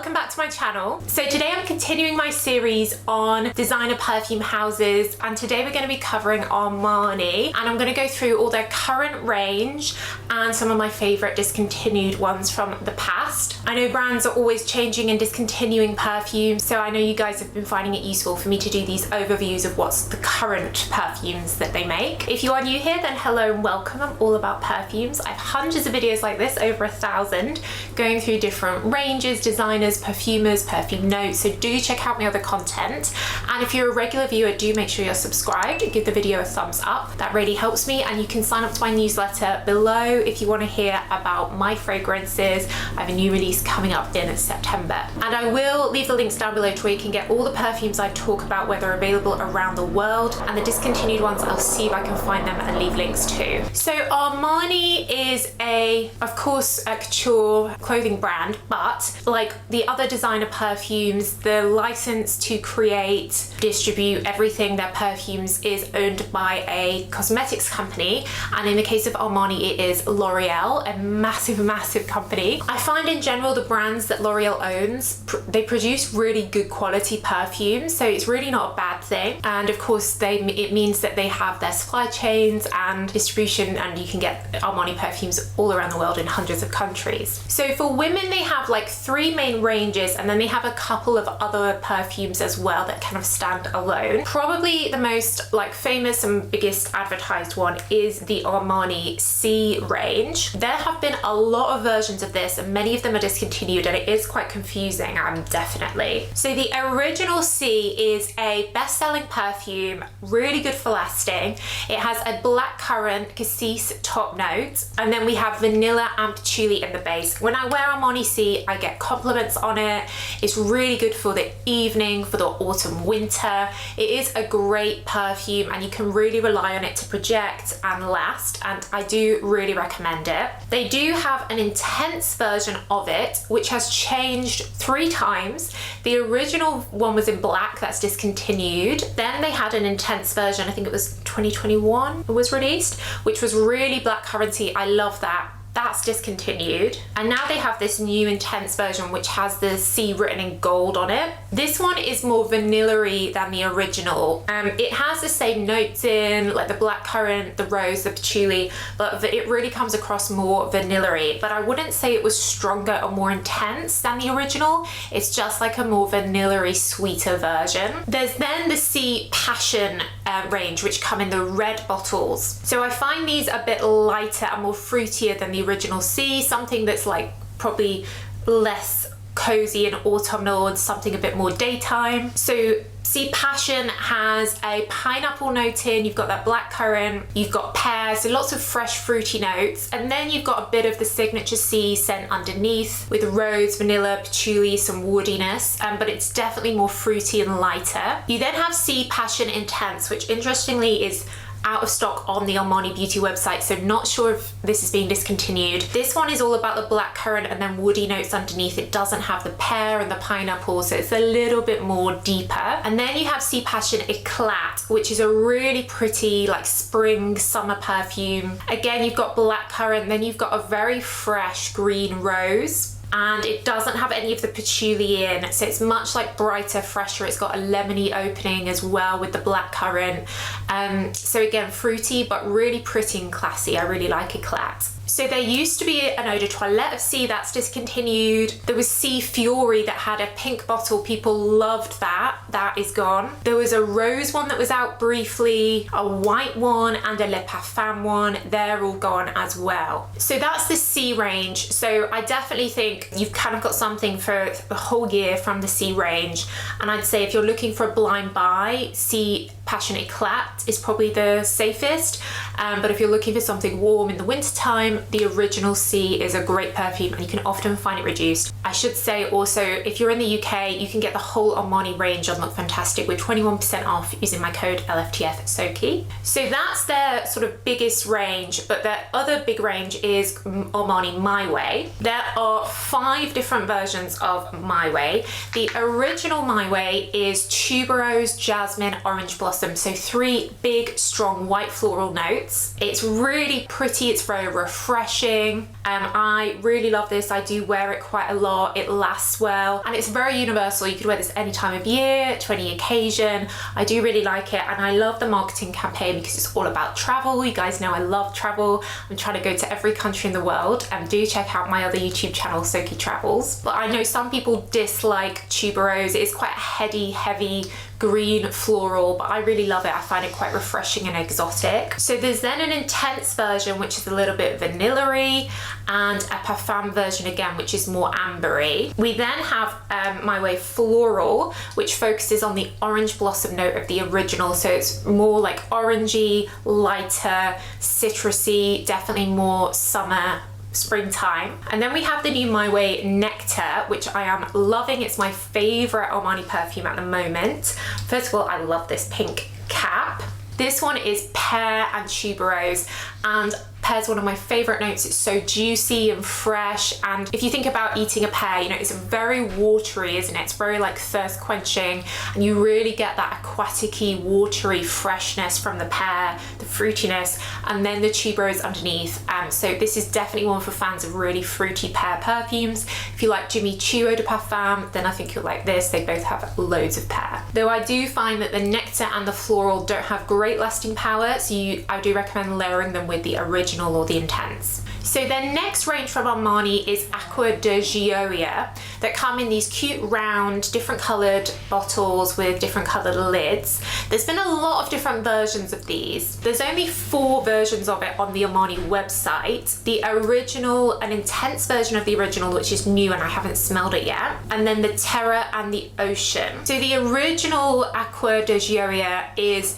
welcome back to my channel. So today I'm continuing my series on designer perfume houses, and today we're going to be covering Armani, and I'm going to go through all their current range and some of my favorite discontinued ones from the past. I know brands are always changing and discontinuing perfumes, so I know you guys have been finding it useful for me to do these overviews of what's the current perfumes that they make. If you are new here, then hello and welcome. I'm all about perfumes. I have hundreds of videos like this, over 1,000, going through different ranges, designers, perfumers, perfume notes, so do check out my other content. And if you're a regular viewer, do make sure you're subscribed, give the video a thumbs up, that really helps me. And you can sign up to my newsletter below if you want to hear about my fragrances. I have a new release coming up in September, and I will leave the links down below to where you can get all the perfumes I talk about, where they're available around the world, and the discontinued ones I'll see if I can find them and leave links too. So Armani is of course a couture clothing brand, but like the other designer perfumes, the license to create, distribute everything their perfumes is owned by a cosmetics company, and in the case of Armani it is L'Oreal, a massive company. I find in general the brands that L'Oreal owns, they produce really good quality perfumes, so it's really not a bad thing. And of course it means that they have their supply chains and distribution, and you can get Armani perfumes all around the world in hundreds of countries. So for women they have like 3 main ranges, and then they have a couple of other perfumes as well that kind of stand alone. Probably the most like famous and biggest advertised one is the Armani C range. There have been a lot of versions of this, and many of them are discontinued, and it is quite confusing, definitely. So the original C is a best-selling perfume, really good for lasting. It has a blackcurrant cassis top note, and then we have vanilla and patchouli in the base. When I wear Armani C, I get compliments on it. It's really good for the evening, for the autumn winter. It is a great perfume, and you can really rely on it to project and last, and I do really recommend it. They do have an intense version of it, which has changed 3 times. The original one was in black, that's discontinued. Then they had an intense version, I think it was 2021 it was released, which was really blackcurranty. I love that. That's discontinued. And now they have this new intense version which has the C written in gold on it. This one is more vanilla-y than the original. It has the same notes in, like the blackcurrant, the rose, the patchouli, but it really comes across more vanilla-y. But I wouldn't say it was stronger or more intense than the original. It's just like a more vanilla-y, sweeter version. There's then the C Passion range, which come in the red bottles. So I find these a bit lighter and more fruitier than the original C, something that's like probably less cozy and autumnal and something a bit more daytime. So C Passion has a pineapple note in, you've got that blackcurrant, you've got pears, so lots of fresh fruity notes, and then you've got a bit of the signature C scent underneath with rose, vanilla, patchouli, some woodiness, but it's definitely more fruity and lighter. You then have C Passion Intense, which interestingly is out of stock on the Armani Beauty website, so not sure if this is being discontinued. This one is all about the blackcurrant and then woody notes underneath. It doesn't have the pear and the pineapple, so it's a little bit more deeper. And then you have C Passion Eclat, which is a really pretty like spring summer perfume. Again, you've got blackcurrant, then you've got a very fresh green rose, and it doesn't have any of the patchouli in, so it's much like brighter, fresher. It's got a lemony opening as well with the blackcurrant. So again, fruity but really pretty and classy. I really like Eclat. So there used to be an eau de toilette of C, that's discontinued. There was C Fury that had a pink bottle, people loved that. That is gone. There was a rose one that was out briefly, a white one, and a Le Parfum one. They're all gone as well. So that's the C range. So I definitely think you've kind of got something for the whole year from the C range. And I'd say if you're looking for a blind buy, C Passion Eclat is probably the safest. But if you're looking for something warm in the winter time, the original C is a great perfume, and you can often find it reduced. I should say also, if you're in the UK, you can get the whole Armani range on Look Fantastic with 21% off using my code LFTF Soki. So that's their sort of biggest range, but their other big range is Armani My Way. There are 5 different versions of My Way. The original My Way is tuberose, jasmine, orange blossom, so 3 big strong white floral notes. It's really pretty, it's very refreshing. I really love this. I do wear it quite a lot. It lasts well and it's very universal. You could wear this any time of year, to any occasion. I do really like it, and I love the marketing campaign because it's all about travel. You guys know I love travel. I'm trying to go to every country in the world, and do check out my other YouTube channel, Soki Travels. But I know some people dislike tuberose. It is quite a heavy green floral, but I really love it. I find it quite refreshing and exotic. So there's then an intense version which is a little bit vanilla-y, and a parfum version again which is more ambery. We then have My Way Floral, which focuses on the orange blossom note of the original, so it's more like orangey, lighter, citrusy, definitely more summer, springtime. And then we have the new My Way Nectar, which I am loving. It's my favorite Armani perfume at the moment. First of all, I love this pink cap. This one is pear and tuberose, and pear's one of my favorite notes. It's so juicy and fresh, and if you think about eating a pear, you know, it's very watery, isn't it? It's very like thirst quenching, and you really get that aquatic-y, watery freshness from the pear, the fruitiness, and then the tuberose underneath. So this is definitely one for fans of really fruity pear perfumes. If you like Jimmy Choo Eau de Parfum, then I think you'll like this. They both have loads of pear. Though I do find that the nectar and the floral don't have great lasting power, so I do recommend layering them with the original or the intense. So their next range from Armani is ACQUA di Gioia, that come in these cute round different coloured bottles with different coloured lids. There's been a lot of different versions of these. There's only 4 versions of it on the Armani website. The original, an intense version of the original, which is new and I haven't smelled it yet, and then the Terra and the Ocean. So the original ACQUA di Gioia is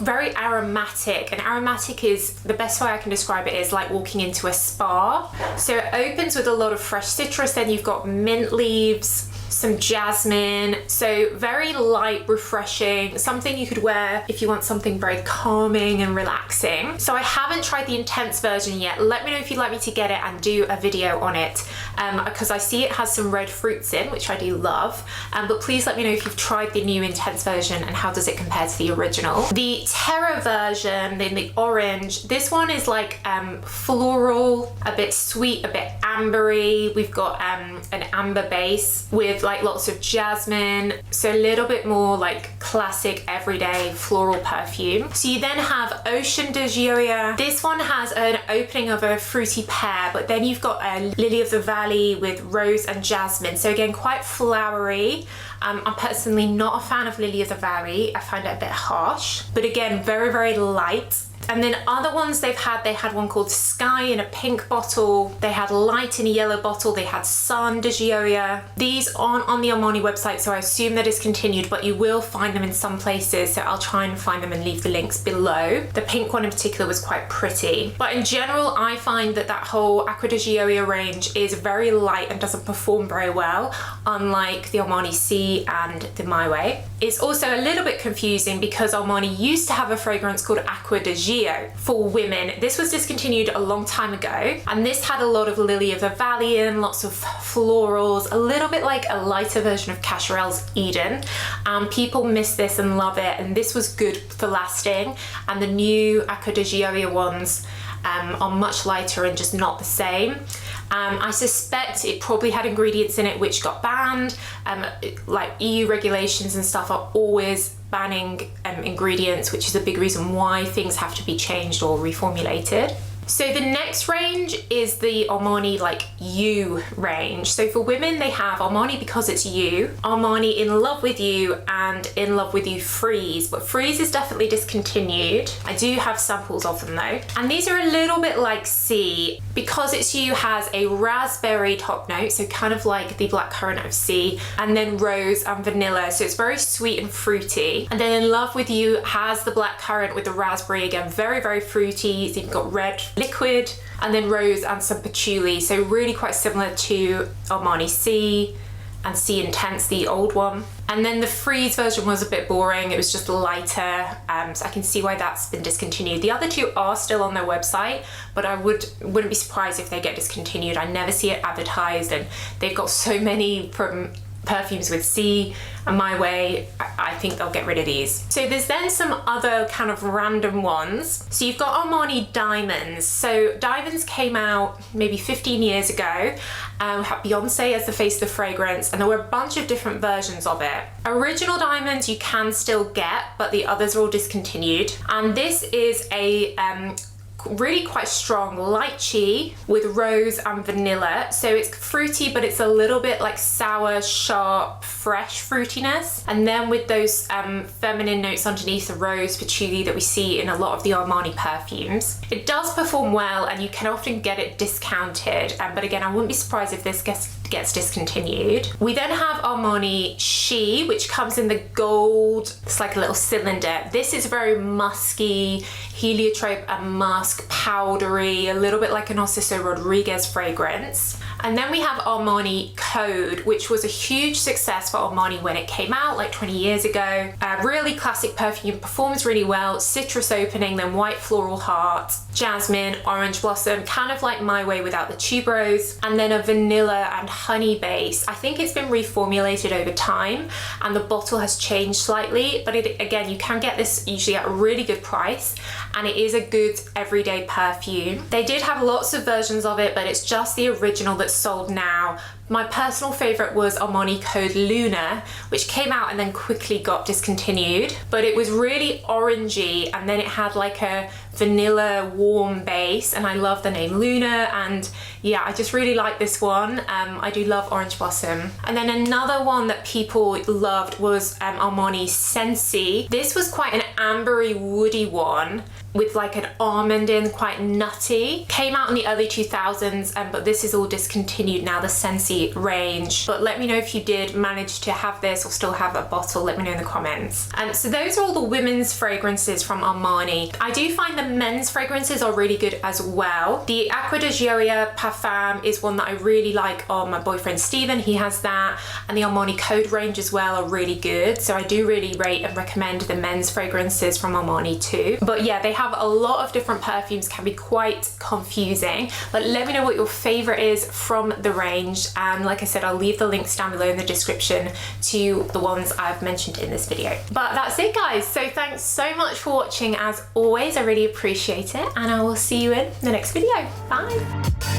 very aromatic, and aromatic is, the best way I can describe it is like walking into a spa. So it opens with a lot of fresh citrus, then you've got mint leaves, some jasmine, so very light, refreshing, something you could wear if you want something very calming and relaxing. So I haven't tried the intense version yet. Let me know if you'd like me to get it and do a video on it, because I see it has some red fruits in, which I do love, but please let me know if you've tried the new intense version and how does it compare to the original. The Terra version in the orange, this one is like floral, a bit sweet, a bit ambery. We've got an amber base with like lots of jasmine, so a little bit more like classic everyday floral perfume. So you then have Ocean di Gioia. This one has an opening of a fruity pear, but then you've got a Lily of the Valley with rose and jasmine, so again quite flowery. I'm personally not a fan of Lily of the Valley. I find it a bit harsh, but again very light. And then other ones they had one called Sky in a pink bottle, they had Light in a yellow bottle, they had Sun di Gioia. These aren't on the Armani website, so I assume they're discontinued, but you will find them in some places, so I'll try and find them and leave the links below. The pink one in particular was quite pretty. But in general, I find that whole ACQUA di Gioia range is very light and doesn't perform very well, unlike the Armani C and the My Way. It's also a little bit confusing because Armani used to have a fragrance called ACQUA di Gio for women. This was discontinued a long time ago, and this had a lot of Lily of the Valley in, lots of florals, a little bit like a lighter version of Cacharel's Eden. People miss this and love it, and this was good for lasting, and the new ACQUA di Gioia ones are much lighter and just not the same. I suspect it probably had ingredients in it which got banned. Like EU regulations and stuff are always banning ingredients, which is a big reason why things have to be changed or reformulated. So the next range is the Armani like You range. So for women they have Armani Because It's You, Armani In Love With You, and In Love With You Freeze, but Freeze is definitely discontinued. I do have samples of them though. And these are a little bit like C. Because It's You has a raspberry top note, so kind of like the blackcurrant of C, and then rose and vanilla, so it's very sweet and fruity. And then In Love With You has the blackcurrant with the raspberry, again very fruity. So you've got red liquid, and then rose and some patchouli, so really quite similar to Armani C and C Intense, the old one. And then the Freeze version was a bit boring, it was just lighter, so I can see why that's been discontinued. The other two are still on their website, but I wouldn't be surprised if they get discontinued. I never see it advertised, and they've got so many from perfumes with C and My Way, I think they'll get rid of these. So there's then some other kind of random ones. So you've got Armani Diamonds. So Diamonds came out maybe 15 years ago, had Beyonce as the face of the fragrance, and there were a bunch of different versions of it. Original Diamonds you can still get, but the others are all discontinued. And this is a really quite strong lychee with rose and vanilla. So it's fruity, but it's a little bit like sour, sharp, fresh fruitiness. And then with those feminine notes underneath, the rose, patchouli that we see in a lot of the Armani perfumes. It does perform well, and you can often get it discounted. But again, I wouldn't be surprised if this gets discontinued. We then have Armani She, which comes in the gold. It's like a little cylinder. This is very musky, heliotrope and musk, powdery, a little bit like a Narciso Rodriguez fragrance. And then we have Armani Code, which was a huge success for Armani when it came out like 20 years ago. Really classic perfume, performs really well. Citrus opening, then white floral heart, jasmine, orange blossom, kind of like My Way without the tuberose, and then a vanilla and honey base. I think it's been reformulated over time and the bottle has changed slightly, but again, you can get this usually at a really good price, and it is a good everyday perfume. They did have lots of versions of it, but it's just the original that's sold now. My personal favorite was Armani Code Luna, which came out and then quickly got discontinued, but it was really orangey, and then it had like a vanilla warm base, and I love the name Luna, and yeah, I just really like this one. I do love Orange Blossom. And then another one that people loved was Armani Sensi. This was quite an ambery woody one with like an almond in, quite nutty. Came out in the early 2000s, but this is all discontinued now, the Sensi range. But let me know if you did manage to have this or still have a bottle, let me know in the comments. So those are all the women's fragrances from Armani. I do find the men's fragrances are really good as well. The ACQUA di Gioia Parfum is one that I really like on my boyfriend Steven, he has that, and the Armani Code range as well are really good. So I do really rate and recommend the men's fragrances from Armani too. But yeah, they have a lot of different perfumes, can be quite confusing, but let me know what your favorite is from the range, and like I said, I'll leave the links down below in the description to the ones I've mentioned in this video. But that's it guys, so thanks so much for watching as always, I really appreciate it, and I will see you in the next video. Bye.